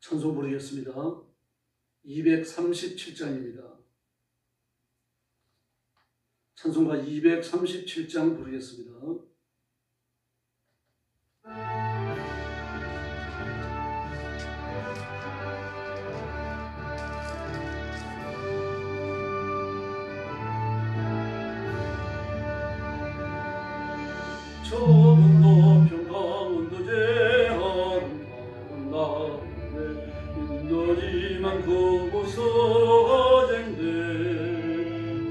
찬송 부르겠습니다. 237장입니다. 찬송가 237장 부르겠습니다. 좁은 노평 강원도 제아름다운 나무에 인도지만 그곳서 쟁대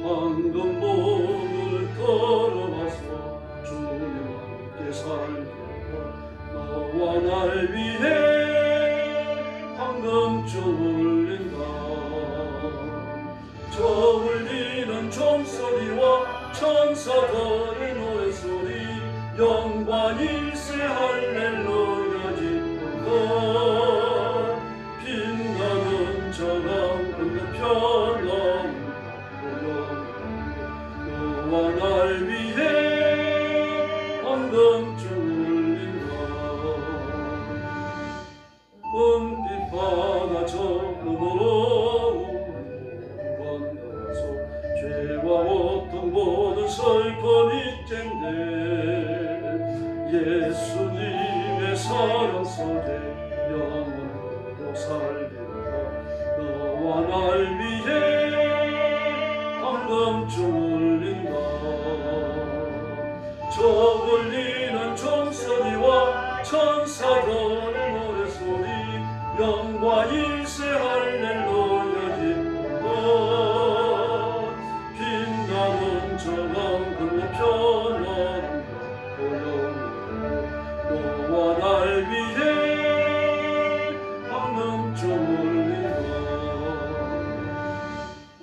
황금 몸을 걸어와서 주님 함께 살리라. 너와 날 위해 황금줄 울린다. 저 울리는 종소리와 천사들의 노래소리 영광일세 할렐루야 기쁘다. 빛나는 저강 건너편 너와 날 위해 황금줄 울린다. 은빛 바다 저편으로 건너서 죄와 고통 모든 슬픔이 쟁대 예수님의 사랑 속에 영원토록 살리라. 너와 날 위해 황금줄 울린다. 저 울리는 종소리와 천사들의 노래소리 영광일세 할렐루야 기쁘다. 빛나는 저강 건너편 너와 날 위해 황금줄 울린다.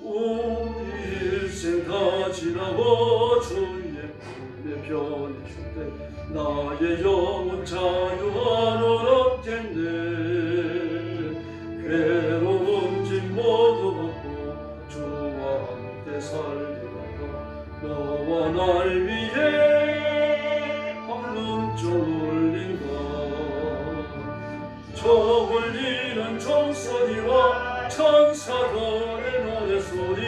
우리 일생 다 지나고 주의 품에 변해줄 때 나의 영혼 자유한 얻텐데 괴로운 짐 모두 벗고 주와 함께 살리라. 너와 날 위해 황금줄 울린다. 저 울리는 종소리와 천사들의 노래소리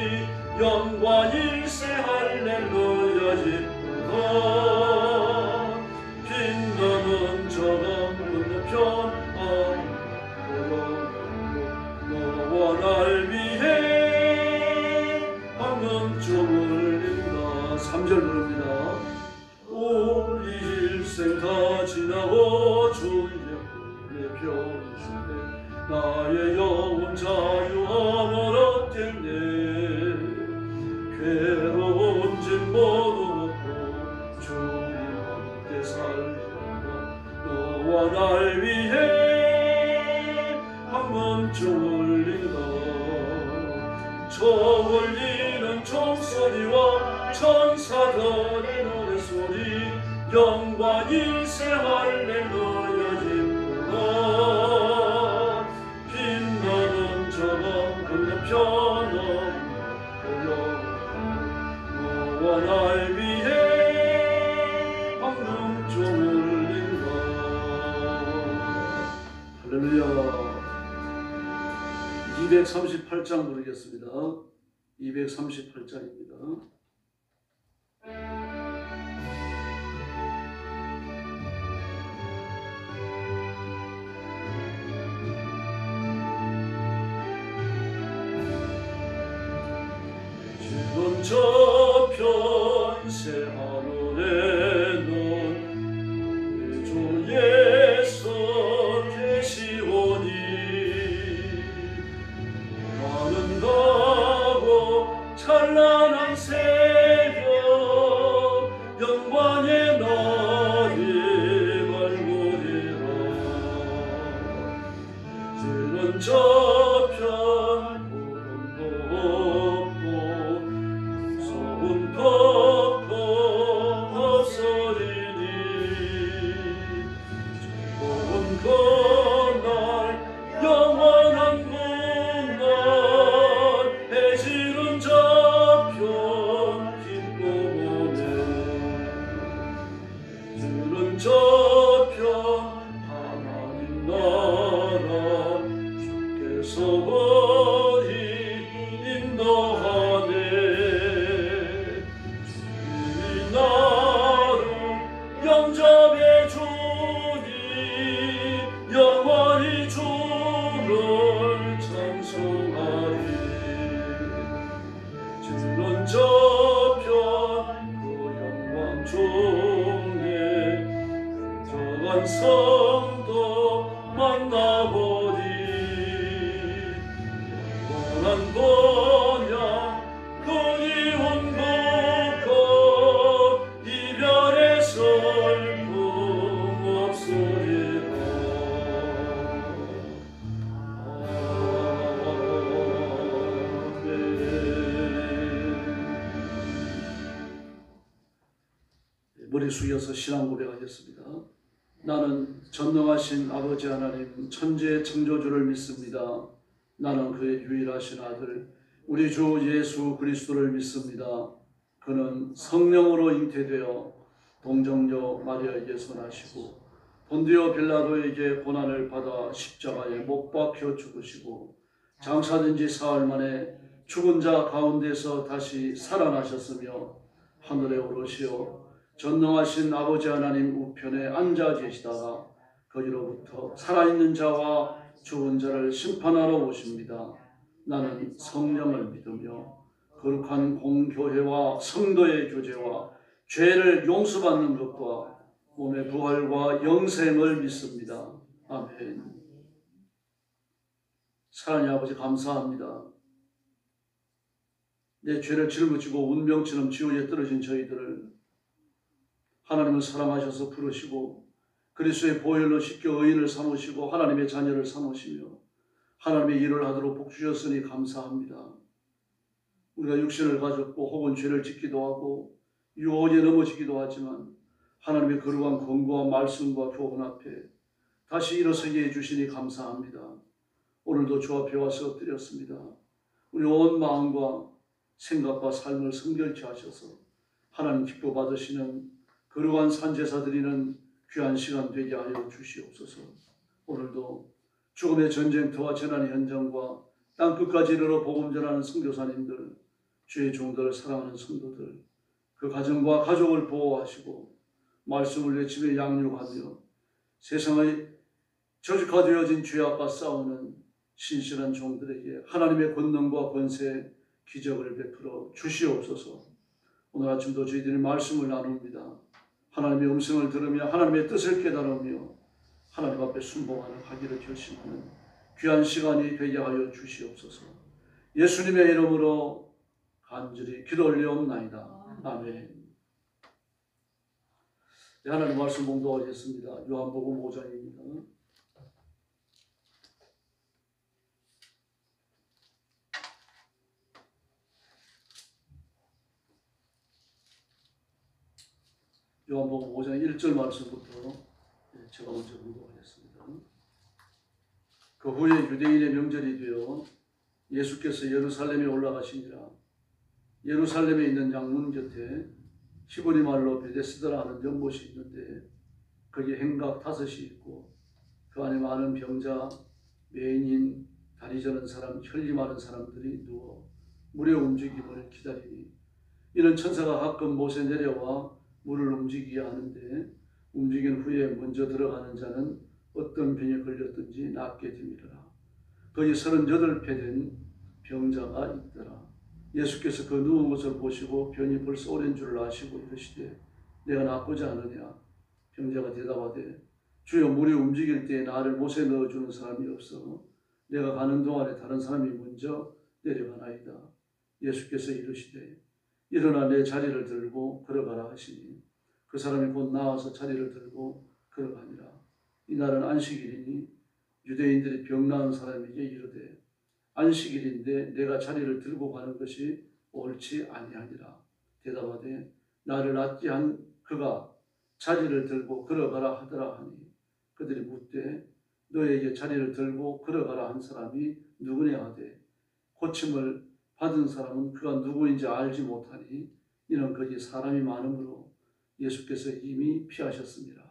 영광일세 할렐루야 기쁘다. 빛나는 저강 건너편 너와 날 위해 황금줄 울린다. 3절 부릅니다. 우리 일생 다 지나고 주의 품에 변해줄 때 나의 영혼 자유함을 얻겠네. 괴로운 짐 모두 벗고 주님 함께 살리라. 너와 날 위해 황금줄 울린다. 저 울리는 종소리와 천사들의 노래소리 영광일세 할렐루야 기쁘다. 빛나는 저강 건너편 너와 날 위해 황금줄 울린다. 할렐루야. 238장 부르겠습니다. 238장입니다. 지금 저편 새 하늘에는 주 예수 계시오니 찬란한 새벽 서서히 인도하네. 이 나를 영접해 주니 영원히 주를 찬송하리. 주는 저편 그 영광 중에 저간 성도 만나보리. 영원한 번영 그리운 국고 이별의 슬픔 없으리라. 머리 숙여서 신앙 고백하겠습니다. 나는 전능하신 아버지 하나님 천지의 창조주를 믿습니다. 나는 그의 유일하신 아들 우리 주 예수 그리스도를 믿습니다. 그는 성령으로 잉태되어 동정녀 마리아에게서 나시고 본디오 빌라도에게 고난을 받아 십자가에 못 박혀 죽으시고 장사된 지 사흘 만에 죽은 자 가운데서 다시 살아나셨으며 하늘에 오르시어 전능하신 아버지 하나님 우편에 앉아 계시다가 거기로부터 살아있는 자와 죽은 자를 심판하러 오십니다. 나는 성령을 믿으며 거룩한 공교회와 성도의 교제와 죄를 용서받는 것과 몸의 부활과 영생을 믿습니다. 아멘. 사랑의 아버지 감사합니다. 내 죄를 짊어지고 운명처럼 지옥에 떨어진 저희들을 하나님은 사랑하셔서 부르시고 그리스도의 보혈로 씻겨 의인을 삼으시고 하나님의 자녀를 삼으시며 하나님의 일을 하도록 복 주셨으니 감사합니다. 우리가 육신을 가졌고 혹은 죄를 짓기도 하고 유혹에 넘어지기도 하지만 하나님의 거룩한 권고와 말씀과 교훈 앞에 다시 일어서게 해주시니 감사합니다. 오늘도 주 앞에 와서 엎드렸습니다. 우리 온 마음과 생각과 삶을 성결케 하셔서 하나님 기뻐 받으시는 거룩한 산제사 드리는 귀한 시간 되게 하여 주시옵소서. 오늘도 죽음의 전쟁터와 재난의 현장과 땅끝까지 이르러 복음 전하는 선교사님들, 주의 종들을 사랑하는 성도들, 그 가정과 가족을 보호하시고 말씀을 외치며 양육하며 세상의 저주화되어진 죄악과 싸우는 신실한 종들에게 하나님의 권능과 권세, 기적을 베풀어 주시옵소서. 오늘 아침도 저희들이 말씀을 나눕니다. 하나님의 음성을 들으며 하나님의 뜻을 깨달으며 하나님 앞에 순종하는 하기를 결심하는 귀한 시간이 되게 하여 주시옵소서. 예수님의 이름으로 간절히 기도 올리옵나이다. 아멘. 네, 하나님 말씀 봉독하겠습니다. 요한복음 5장입니다. 요한복음 5장 1절 말씀부터 제가 먼저 공부하겠습니다. 그 후에 유대인의 명절이 되어 예수께서 예루살렘에 올라가시니라. 예루살렘에 있는 양문 곁에 히브리 말로 베데스다라 하는 연못이 있는데 거기에 행각 5이 있고 그 안에 많은 병자, 매인인, 다리 저는 사람, 혈기 많은 사람들이 누워 물의 움직임을 기다리니 이는 천사가 가끔 못에 내려와 물을 움직이게 하는데 움직인 후에 먼저 들어가는 자는 어떤 병에 걸렸든지 낫게 되리라. 거기 38배 된 병자가 있더라. 예수께서 그 누운 것을 보시고 병이 벌써 오랜 줄을 아시고 이르시되 내가 낫고자 하느냐. 병자가 대답하되 주여 물이 움직일 때에 나를 못에 넣어주는 사람이 없어 내가 가는 동안에 다른 사람이 먼저 내려가나이다. 예수께서 이르시되 일어나 내 자리를 들고 걸어가라 하시니 그 사람이 곧 나와서 자리를 들고 걸어가니라. 이날은 안식일이니 유대인들이 병 나은 사람에게 이르되 안식일인데 내가 자리를 들고 가는 것이 옳지 아니하니라. 대답하되 나를 낫게 한 그가 자리를 들고 걸어가라 하더라 하니 그들이 묻되 너에게 자리를 들고 걸어가라 한 사람이 누구냐 하되 고침을 받은 사람은 그가 누구인지 알지 못하니 이는 거기 사람이 많으므로 예수께서 이미 피하셨습니다.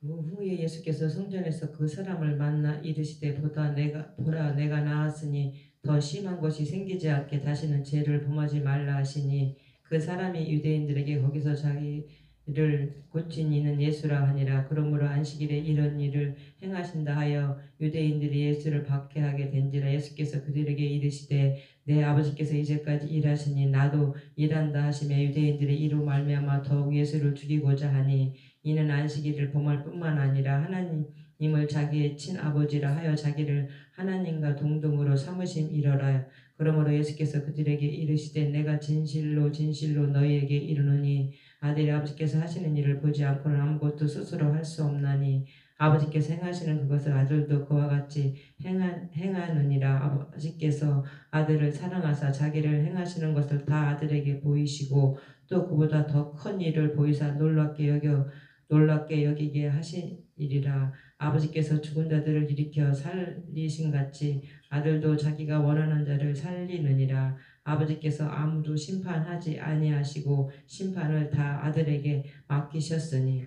후에 예수께서 성전에서 그 사람을 만나 이르시되 보라 내가 나았으니 더 심한 것이 생기지 않게 다시는 죄를 범하지 말라 하시니 그 사람이 유대인들에게 거기서 자기를 고친 이는 예수라 하니라. 그러므로 안식일에 이런 일을 행하신다 하여 유대인들이 예수를 박해하게 된지라. 예수께서 그들에게 이르시되 내 아버지께서 이제까지 일하시니 나도 일한다 하시며 유대인들이 이로 말미암아 더욱 예수를 죽이고자 하니 이는 안식일을 범할 뿐만 아니라 하나님을 자기의 친아버지라 하여 자기를 하나님과 동등으로 삼으심이러라. 그러므로 예수께서 그들에게 이르시되 내가 진실로 진실로 너희에게 이르노니 아들이 아버지께서 하시는 일을 보지 않고는 아무것도 스스로 할 수 없나니 아버지께서 행하시는 그것을 아들도 그와 같이 행하느니라. 아버지께서 아들을 사랑하사 자기를 행하시는 것을 다 아들에게 보이시고 또 그보다 더 큰 일을 보이사 놀랍게 여기게 하시리라. 아버지께서 죽은 자들을 일으켜 살리신 같이 아들도 자기가 원하는 자를 살리느니라. 아버지께서 아무도 심판하지 아니하시고 심판을 다 아들에게 맡기셨으니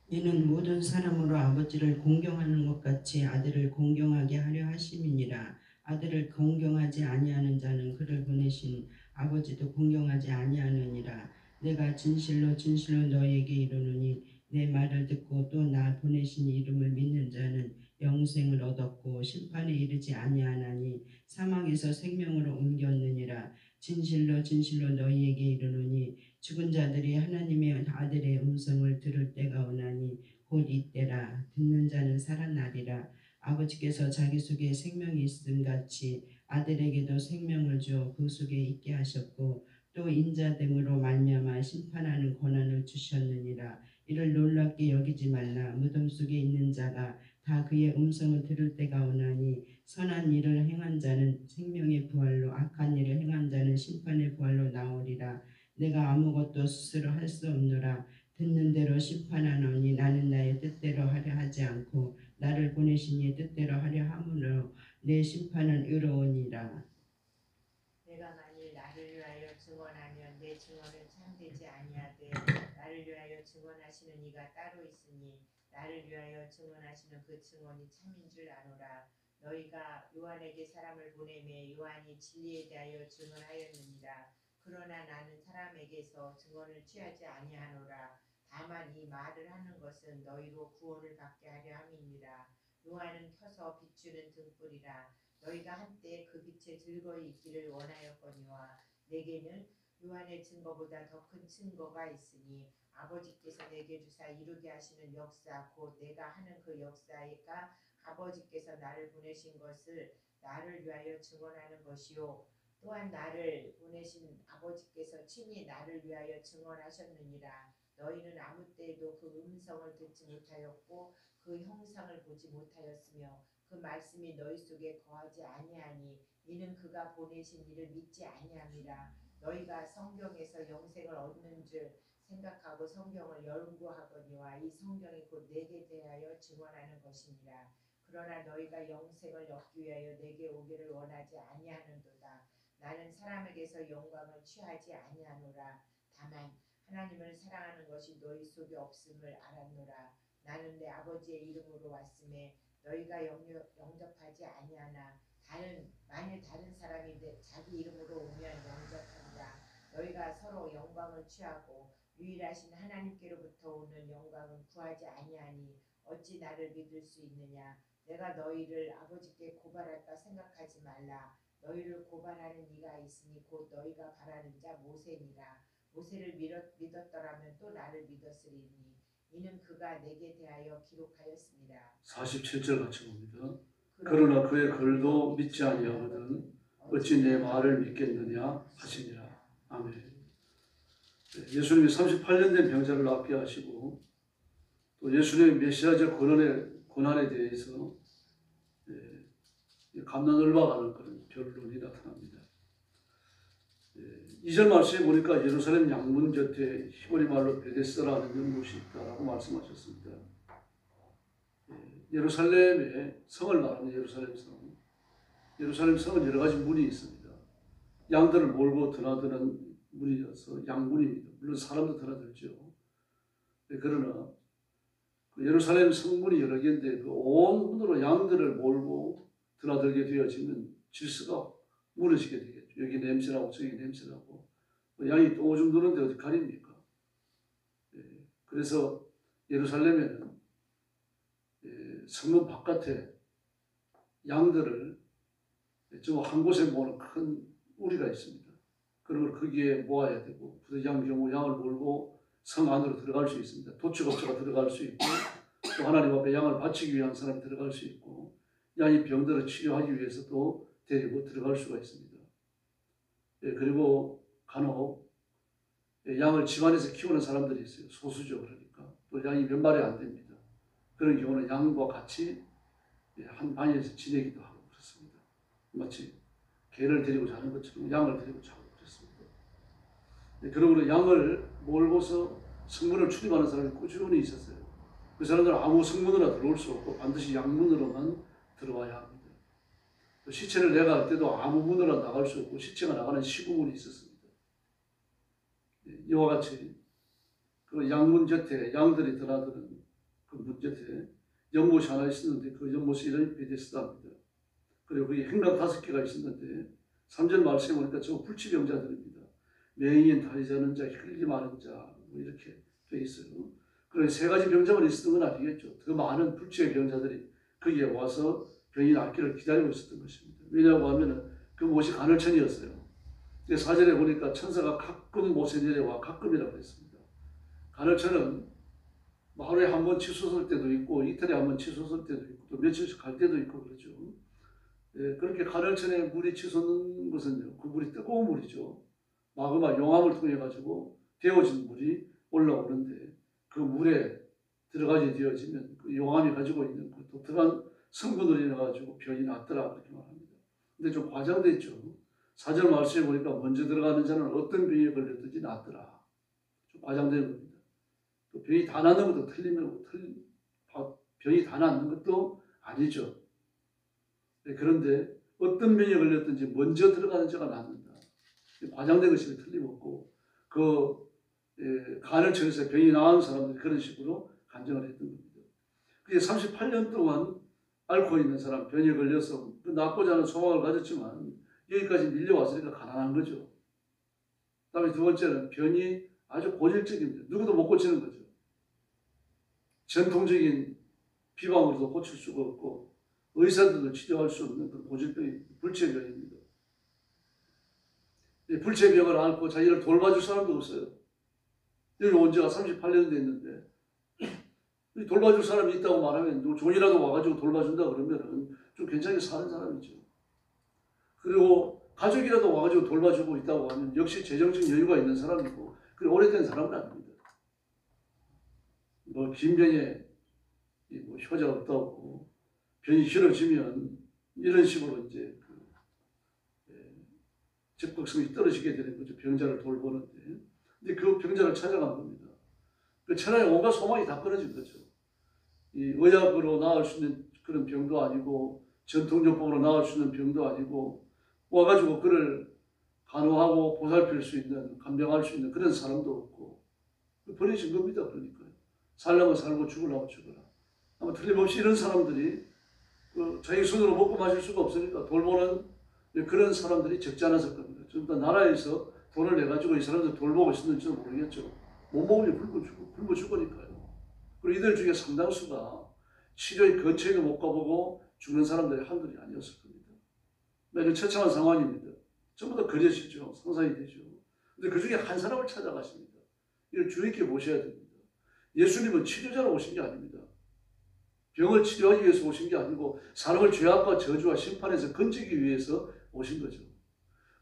이는 모든 사람으로 아버지를 공경하는 것 같이 아들을 공경하게 하려 하심이니라. 아들을 공경하지 아니하는 자는 그를 보내신 아버지도 공경하지 아니하느니라. 내가 진실로 진실로 너희에게 이르노니 내 말을 듣고 또 나 보내신 이름을 믿는 자는 영생을 얻었고 심판에 이르지 아니하나니 사망에서 생명으로 옮겼느니라. 진실로 진실로 너희에게 이르노니 죽은 자들이 하나님의 아들의 음성을 들을 때가 오나니 곧 이때라. 듣는 자는 살아나리라. 아버지께서 자기 속에 생명이 있음 같이 아들에게도 생명을 주어 그 속에 있게 하셨고 또 인자됨으로 말미암아 심판하는 권한을 주셨느니라. 이를 놀랍게 여기지 말라. 무덤 속에 있는 자가 다 그의 음성을 들을 때가 오나니 선한 일을 행한 자는 생명의 부활로 악한 일을 행한 자는 심판의 부활로 나오리라. 내가 아무것도 스스로 할 수 없노라. 듣는 대로 심판하노니 나는 나의 뜻대로 하려 하지 않고 나를 보내신 이의 뜻대로 하려 함으로 내 심판은 의로우니라. 내가 만일 나를 위하여 증언하면 내 증언은 참되지 아니하되 나를 위하여 증언하시는 이가 따로 있으니 나를 위하여 증언하시는 그 증언이 참인 줄 아노라. 너희가 요한에게 사람을 보내매 요한이 진리에 대하여 증언하였느니라. 그러나 나는 사람에게서 증언을 취하지 아니하노라. 다만 이 말을 하는 것은 너희로 구원을 받게 하려 함이니라. 요한은 켜서 비추는 등불이라. 너희가 한때 그 빛에 즐거이 있기를 원하였거니와 내게는 요한의 증거보다 더 큰 증거가 있으니 아버지께서 내게 주사 이루게 하시는 역사 곧 내가 하는 그 역사가 아버지께서 나를 보내신 것을 나를 위하여 증언하는 것이요 또한 나를 보내신 아버지께서 친히 나를 위하여 증언하셨느니라. 너희는 아무 때에도 그 음성을 듣지 못하였고 그 형상을 보지 못하였으며 그 말씀이 너희 속에 거하지 아니하니 이는 그가 보내신 이를 믿지 아니함이라. 너희가 성경에서 영생을 얻는 줄 생각하고 성경을 연구하거니와 이 성경이 곧 내게 대하여 증언하는 것이니라. 그러나 너희가 영생을 얻기 위하여 내게 오기를 원하지 아니하는도다. 나는 사람에게서 영광을 취하지 아니하노라. 다만 하나님을 사랑하는 것이 너희 속에 없음을 알았노라. 나는 내 아버지의 이름으로 왔음에 너희가 영접하지 아니하나 만일 다른 사람이 자기 이름으로 오면 영접한다. 너희가 서로 영광을 취하고 유일하신 하나님께로부터 오는 영광은 구하지 아니하니 어찌 나를 믿을 수 있느냐. 내가 너희를 아버지께 고발할까 생각하지 말라. 너희를 고발하는 이가 있으니 곧 너희가 바라는 자 모세니라. 모세를 믿었더라면 또 나를 믿었으리니 이는 그가 내게 대하여 기록하였습니다. 47절 같이 봅니다. 그러나 그의 글도 믿지 아니하거든 어찌 내 말을 믿겠느냐 하시니라. 아멘. 예수님이 38년 된 병자를 낫게 하시고 또 예수님의 메시아적 고난에 대해서 감난을박하는 그런 결론이 나타납니다. 2절 말씀에 보니까 예루살렘 양문 곁에 히브리 말로 베데스다라는 곳이 있다라고 말씀하셨습니다. 예루살렘의 성을 말하는 예루살렘 성. 예루살렘 성은 여러 가지 문이 있습니다. 양들을 몰고 드나드는 무리여서 양문입니다. 물론 사람도 드나들죠. 그러나 그 예루살렘 성문이 여러 개인데 그 온 문으로 양들을 몰고 드나들게 되어지면 질서가 무너지게 되겠죠. 여기 냄새나고 저기 냄새나고 양이 또 오줌 누는데 어디 가립니까? 그래서 예루살렘에는 성문 바깥에 양들을 저 한 곳에 모으는 큰 우리가 있습니다. 그걸 거기에 모아야 되고 부대장 경우 양을 몰고 성 안으로 들어갈 수 있습니다. 도축업자가 들어갈 수 있고 또 하나님 앞에 양을 바치기 위한 사람이 들어갈 수 있고 양이 병들어 치료하기 위해서도 데리고 들어갈 수가 있습니다. 그리고 간혹 양을 집안에서 키우는 사람들이 있어요. 소수죠. 그러니까 또 양이 몇 마리 안 됩니다. 그런 경우는 양과 같이 한 방에서 지내기도 하고 그렇습니다. 마치 개를 데리고 자는 것처럼 양을 데리고 자고 그렇습니다. 그러므로 양을 몰고서 성문을 출입하는 사람이 꾸준히 있었어요. 그 사람들은 아무 성문으로 들어올 수 없고 반드시 양문으로만 들어와야 합니다. 또 시체를 내갈 때도 아무 문으로 나갈 수 없고 시체가 나가는 시구문이 있었습니다. 이와 같이 그 양문 곁에 양들이 드나드는 그 문 곁에 연못이 하나 있었는데 그 연못의 이름이 베데스다입니다. 그리고 거기 행각 5개가 있었는데 3절 말씀에 보니까 저 불치병자들입니다. 맹인, 다리 저는 자, 혈기 많은 자, 뭐 이렇게 돼 있어요. 그런 3가지 병자만 있었던 건 아니겠죠. 더 많은 불치의 병자들이 거기에 와서 병이 낫기를 기다리고 있었던 것입니다. 왜냐하고 하면은 그 못이 간헐천이었어요. 4절에 보니까 천사가 가끔 못에 내려와 가끔이라고 했습니다. 간헐천은 하루에 한 번 치솟을 때도 있고 이틀에 한 번 치솟을 때도 있고 또 며칠씩 갈 때도 있고 그렇죠. 그렇게 간헐천에 물이 치솟는 것은요, 그 물이 뜨거운 물이죠. 마그마 용암을 통해 가지고 데워진 물이 올라오는데 그 물에 들어가게 되어지면 그 용암이 가지고 있는 그 독특한 성분으로 인해 가지고 병이 낫더라 그렇게 말합니다. 근데 좀 과장됐죠. 4절 말씀에 보니까 먼저 들어가는 자는 어떤 병에 걸렸든지 낫더라. 좀 과장된 겁니다. 또 병이 다 낫는 것도 병이 다 낫는 것도 아니죠. 그런데 어떤 병에 걸렸든지 먼저 들어가는 자가 낫는다. 과장된 것이 틀림없고 그 간헐천에서 병이 나은 사람들이 그런 식으로 간증을 했던 겁니다. 그게 38년 동안 앓고 있는 사람, 병에 걸려서 낫고자 하는 소망을 가졌지만 여기까지 밀려왔으니까 가난한 거죠. 그다음에 두 번째는 병이 아주 고질적입니다. 누구도 못 고치는 거죠. 전통적인 비방으로도 고칠 수가 없고 의사들도 치료할 수 없는 그 고질병입니다. 불치병입니다. 불치병을 앓고 자기를 돌봐줄 사람도 없어요. 여기 온 지가 38년 됐는데 돌봐줄 사람이 있다고 말하면 종이라도 와가지고 돌봐준다 그러면 좀 괜찮게 사는 사람이죠. 그리고 가족이라도 와가지고 돌봐주고 있다고 하면 역시 재정적 여유가 있는 사람이고 그리고 오래된 사람은 아닙니다. 뭐 빈병에 뭐 효자 없다고 병이 길어지면 이런 식으로 이제 적극성이 떨어지게 되는 거죠. 병자를 돌보는데. 근데 그 병자를 찾아간 겁니다. 그 천하의 온갖 소망이 다 끊어진 거죠. 이 의학으로 나을 수 있는 그런 병도 아니고 전통요법으로 나을 수 있는 병도 아니고 와가지고 그를 간호하고 보살필 수 있는 간병할 수 있는 그런 사람도 없고 버려진 겁니다. 그러니까요. 살려면 살고 죽으려면 죽어라. 아마 틀림없이 이런 사람들이 자기 손으로 먹고 마실 수가 없으니까 돌보는 그런 사람들이 적지 않았을 겁니다. 좀 더 나라에서 돈을 내가지고 이 사람들 돌보고 있었는지도 모르겠죠. 못 먹으니 굶어 죽으니까요. 그리고 이들 중에 상당수가 치료의 근처에도 못 가보고 죽는 사람들이 한둘이 아니었을 겁니다. 이런 처참한 상황입니다. 전부 다 그려지죠. 상상이 되죠. 근데 그 중에 한 사람을 찾아가십니다. 이걸 주의 깊게 보셔야 됩니다. 예수님은 치료자로 오신 게 아닙니다. 병을 치료하기 위해서 오신 게 아니고 사람을 죄악과 저주와 심판에서 건지기 위해서 오신 거죠.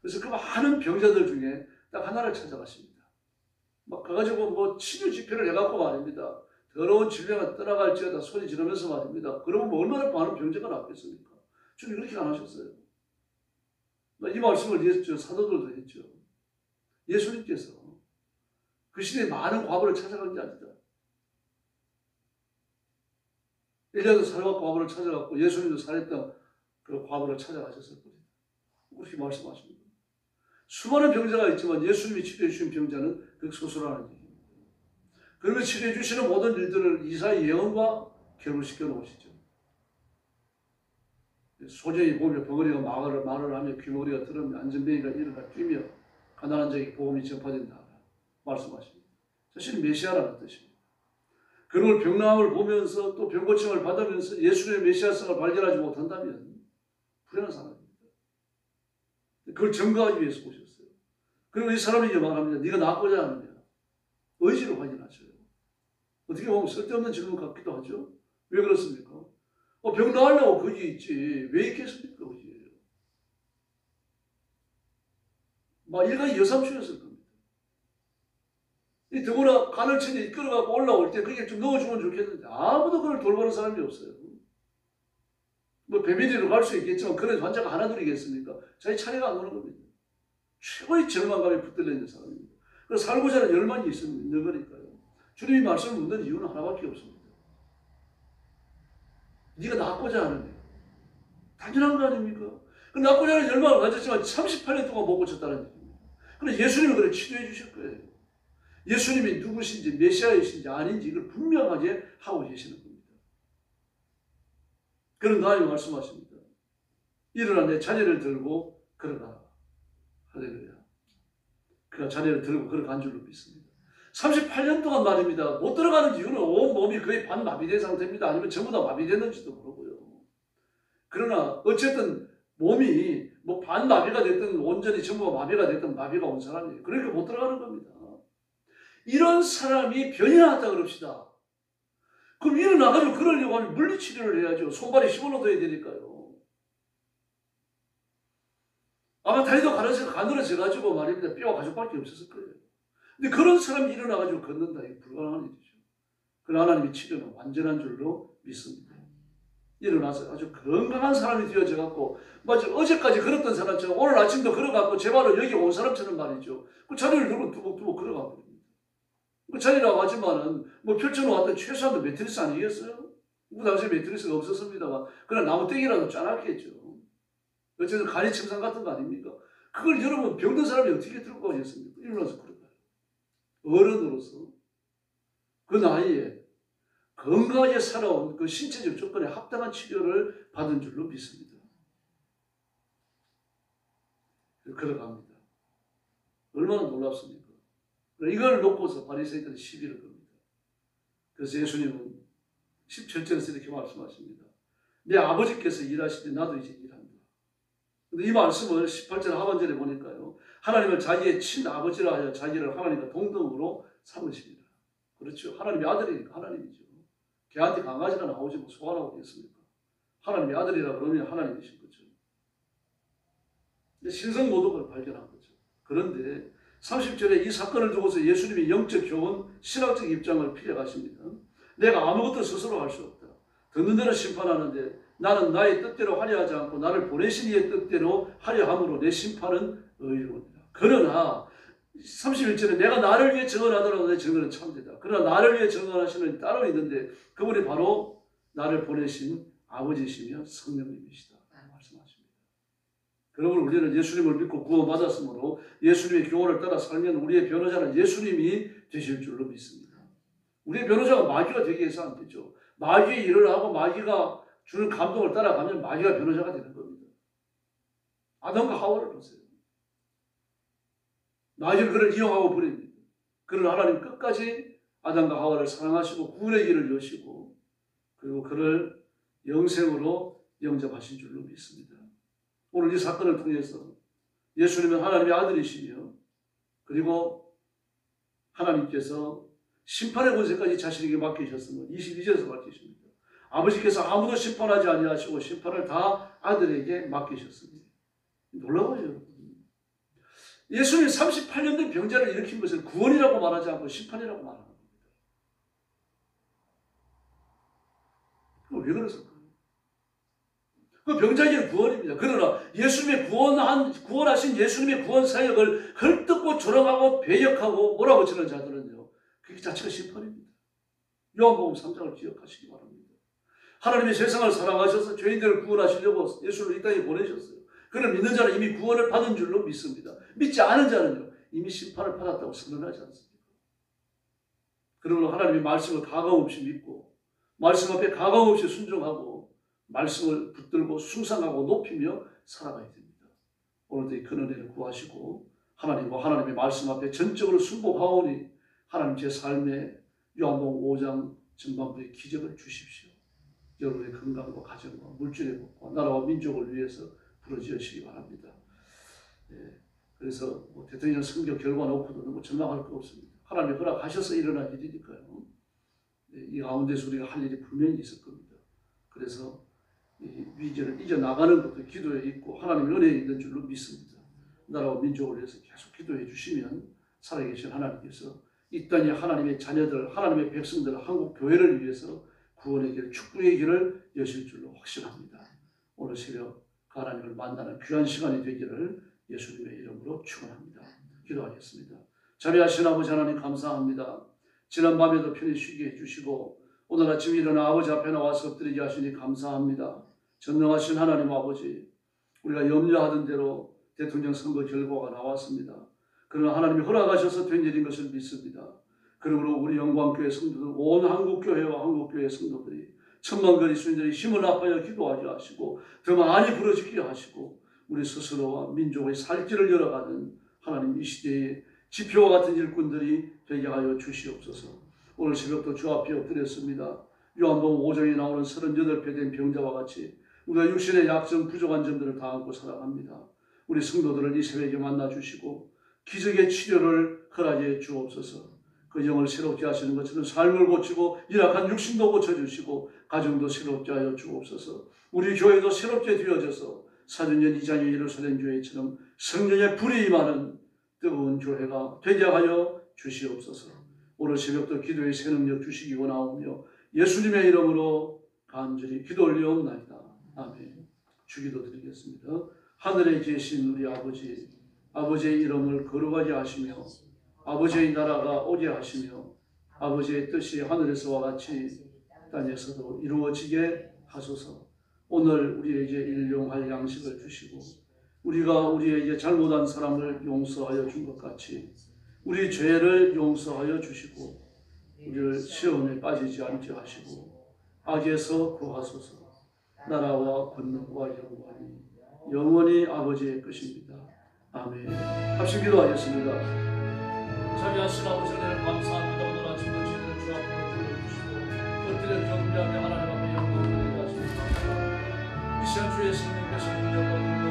그래서 그 많은 병자들 중에 딱 하나를 찾아가십니다. 막 가가지고 뭐 치료 집회를 해갖고 말입니다. 더러운 질병을 떠나갈지어다 소리 지르면서 말입니다. 그러면 뭐 얼마나 많은 병자가 낫겠습니까? 주님 그렇게 안 하셨어요. 이 말씀을 사도들도 했죠. 예수님께서 그 시대에 많은 과부를 찾아간 게 아니다. 엘리야도 살해받고 과부를 찾아갔고 예수님도 살했던 그 과부를 찾아가셨을 겁니다. 그렇게 말씀하십니다. 수많은 병자가 있지만 예수님이 치료해 주신 병자는 극소수라는 얘기입니다. 그러면 치료해 주시는 모든 일들을 이사의 예언과 결부시켜 놓으시죠. 소년이 보며 벙어리가 말을 하며 귀머거리가 들으며 안전뱅이가 일어나 뛰며 가난한 자에게 복음이 전파된다 말씀하십니다. 사실 메시아라는 뜻입니다. 그런 병나음을 보면서 또 병고침을 받으면서 예수님의 메시아성을 발견하지 못한다면 불행한 사람입니다. 그걸 증거하기 위해서 오셨어요. 그리고 이 사람이 이제 말합니다. 네가 낫고자 하느냐. 의지를 확인하셔요. 어떻게 보면 쓸데없는 질문 같기도 하죠. 왜 그렇습니까? 병 나으려고 거기 있지 왜 있겠습니까? 거기에요. 막 일간이 여삼수였을 겁니다. 이 더구나 간을 치니 이끌어가고 올라올 때 그게 좀 넣어주면 좋겠는데 아무도 그걸 돌보는 사람이 없어요. 뭐 배밀리로 갈 수 있겠지만 그런 환자가 하나둘이겠습니까? 자기 차례가 안 오는 겁니다. 최고의 절망감에 붙들려 있는 사람입니다. 그래서 살고자 하는 열망이 있는 거니까요. 주님이 말씀을 묻는 이유는 하나밖에 없습니다. 네가 낫고자 하느냐. 당연한 거 아닙니까? 그 낫고자 하는 열망을 가졌지만 38년 동안 못 고쳤다는 얘기입니다. 그래서 예수님이 그걸 치료해 주실 거예요. 예수님이 누구신지 메시아이신지 아닌지 이걸 분명하게 하고 계시는 겁니다. 그런 다음에 말씀하십니다. 일어나 내 자녀를 들고 걸어가라. 할렐루야. 그가 자녀를 들고 걸어간 줄로 믿습니다. 38년 동안 말입니다. 못 들어가는 이유는 온 몸이 거의 반마비된 상태입니다. 아니면 전부 다 마비됐는지도 모르고요. 그러나 어쨌든 몸이 뭐 반마비가 됐든 온전히 전부 마비가 됐든 마비가 온 사람이에요. 그러니까 못 들어가는 겁니다. 이런 사람이 변이 나왔다 그럽시다. 그럼 일어나가지고 그러려고 하면 물리치료를 해야죠. 손발이 씹어넣어야 되니까요. 아마 다리도 가늘어져가지고 말입니다. 뼈가 가죽밖에 없었을 거예요. 근데 그런 사람이 일어나가지고 걷는다. 이게 불가능한 일이죠. 그러나 하나님의 치료는 완전한 줄로 믿습니다. 일어나서 아주 건강한 사람이 되어져갖고 마치 어제까지 걸었던 사람처럼 오늘 아침도 걸어갖고 제 발로 여기 온 사람처럼 말이죠. 그 자리를 들고 두벅두벅 걸어가고 그 자리라고 하지만은 뭐 펼쳐놓았던 최소한도 매트리스 아니겠어요? 그 당시에 매트리스가 없었습니다만 그냥 나무떼기라도 짜놨겠죠. 어쨌든 간이 침상 같은 거 아닙니까? 그걸 여러분 병든 사람이 어떻게 들고 가겠습니까? 일어나서 걸어가요. 어른으로서 그 나이에 건강하게 살아온 그 신체적 조건에 합당한 치료를 받은 줄로 믿습니다. 걸어갑니다. 얼마나 놀랍습니까? 이걸 놓고서 바리새인들은 시비를 겁니다. 그래서 예수님은 17절에서 이렇게 말씀하십니다. 내 아버지께서 일하시되 나도 이제 일한다. 근데 이 말씀을 18절 하반절에 보니까요. 하나님을 자기의 친아버지라 하여 자기를 하나님과 동등으로 삼으십니다. 그렇죠. 하나님의 아들이니까 하나님이죠. 걔한테 강아지가 나오지 뭐 소가 나오겠습니까? 하나님의 아들이라 그러면 하나님이신 거죠. 신성모독을 발견한 거죠. 그런데 30절에 이 사건을 두고서 예수님이 영적 교훈, 신학적 입장을 피해가십니다. 내가 아무것도 스스로 할 수 없다. 듣는 대로 심판하는데 나는 나의 뜻대로 하려 하지 않고 나를 보내신 이의 뜻대로 하려 함으로 내 심판은 의로우니라. 그러나 31절에 내가 나를 위해 증언하더라도 내 증언은 참되다. 그러나 나를 위해 증언하시는 따로 있는데 그분이 바로 나를 보내신 아버지시며 성령님이시다. 말씀하십니다. 여러분 우리는 예수님을 믿고 구원받았으므로 예수님의 교훈을 따라 살면 우리의 변호자는 예수님이 되실 줄로 믿습니다. 우리의 변호자가 마귀가 되기 위해서 안 되죠. 마귀의 일을 하고 마귀가 주는 감동을 따라가면 마귀가 변호자가 되는 겁니다. 아담과 하와를 보세요. 마귀는 그를 이용하고 버립니다. 그러나 하나님 끝까지 아담과 하와를 사랑하시고 구원의 길을 여시고 그리고 그를 영생으로 영접하신 줄로 믿습니다. 오늘 이 사건을 통해서 예수님은 하나님의 아들이시며 그리고 하나님께서 심판의 권세까지 자신에게 맡기셨으면 22절에서 맡기십니다. 아버지께서 아무도 심판하지 아니하시고 심판을 다 아들에게 맡기셨습니다. 놀라워요 여러분. 예수님이 38년 된 병자를 일으킨 것을 구원이라고 말하지 않고 심판이라고 말하는 겁니다. 왜 그랬을까요? 그 병자에게는 구원입니다. 그러나 예수님의 구원하신 예수님의 구원 사역을 헐뜯고 조롱하고 배역하고 몰아붙이는 자들은요. 그게 자체가 심판입니다. 요한복음 3장을 기억하시기 바랍니다. 하나님이 세상을 사랑하셔서 죄인들을 구원하시려고 예수를 이 땅에 보내셨어요. 그를 믿는 자는 이미 구원을 받은 줄로 믿습니다. 믿지 않은 자는요, 이미 심판을 받았다고 선언하지 않습니까? 그러므로 하나님의 말씀을 가감없이 믿고 말씀 앞에 가감없이 순종하고 말씀을 붙들고 숭상하고 높이며 살아가야 됩니다. 오늘도 이 큰 은혜를 구하시고 하나님과 하나님의 말씀 앞에 전적으로 순복하오니 하나님 제 삶에 요한복음 5장 전반부의 기적을 주십시오. 여러분의 건강과 가정과 물질의 복과 나라와 민족을 위해서 부르짖으시기 바랍니다. 그래서 대통령 선거 결과 놓고도 너무 전망할 거 없습니다. 하나님이 허락하셔서 일어난 일이니까요. 이 가운데서 우리가 할 일이 분명히 있을 겁니다. 그래서 이 위기를 이겨나가는 것도 기도에 있고 하나님의 은혜에 있는 줄로 믿습니다. 나라와 민족을 위해서 계속 기도해 주시면 살아계신 하나님께서 이 땅에 하나님의 자녀들, 하나님의 백성들, 한국 교회를 위해서 구원의 길, 축복의 길을 여실 줄로 확신합니다. 오늘 새벽 하나님을 만나는 귀한 시간이 되기를 예수님의 이름으로 축원합니다. 기도하겠습니다. 자비하신 아버지 하나님 감사합니다. 지난 밤에도 편히 쉬게 해주시고 오늘 아침 일어나 아버지 앞에 나와서 엎드리게 하시니 감사합니다. 전능하신 하나님 아버지, 우리가 염려하던 대로 대통령 선거 결과가 나왔습니다. 그러나 하나님이 허락하셔서 된 일인 것을 믿습니다. 그러므로 우리 영광교회 성도들, 온 한국교회와 한국교회 성도들이 천만 그리스도인들이 힘을 합하여 기도하게 하시고 더 많이 부르짖게 하시고 우리 스스로와 민족의 살 길을 열어가는 하나님 이 시대의 지표와 같은 일꾼들이 되게 하여 주시옵소서. 오늘 새벽도 주 앞에 엎드렸습니다. 요한복음 5장에 나오는 38배 된 병자와 같이 우리가 육신의 약점 부족한 점들을 다 안고 살아갑니다. 우리 성도들을 이 새벽에 만나주시고 기적의 치료를 허락해 주옵소서. 그 영을 새롭게 하시는 것처럼 삶을 고치고 열악한 육신도 고쳐주시고 가정도 새롭게 하여 주옵소서. 우리 교회도 새롭게 되어져서 사도행전 2장의 예루살렘 교회처럼 성령의 불이 임하는 뜨거운 교회가 되게 하여 주시옵소서. 오늘 새벽도 기도의 새 능력 주시기 원하오며 예수님의 이름으로 간절히 기도 올리옵나이다. 아멘. 주기도 드리겠습니다. 하늘에 계신 우리 아버지, 아버지의 이름을 거룩하게 하시며 아버지의 나라가 오게 하시며 아버지의 뜻이 하늘에서와 같이 땅에서도 이루어지게 하소서. 오늘 우리에게 일용할 양식을 주시고 우리가 우리에게 잘못한 사람을 용서하여 준 것 같이 우리 죄를 용서하여 주시고 우리를 시험에 빠지지 않게 하시고 악에서 구하소서. 나라와 권능과 영광이 영원히 아버지의 것입니다. 아멘. 합심 기도하겠습니다. 자비하신 아버지 하나님 감사합니다. 오늘 아침도 저희들을 주 앞으로 불러주시고 엎드려 경배하며 하나님 앞에 영광을 드리게 하시니 감사합니다. 이 시간 주의 성령께서 능력과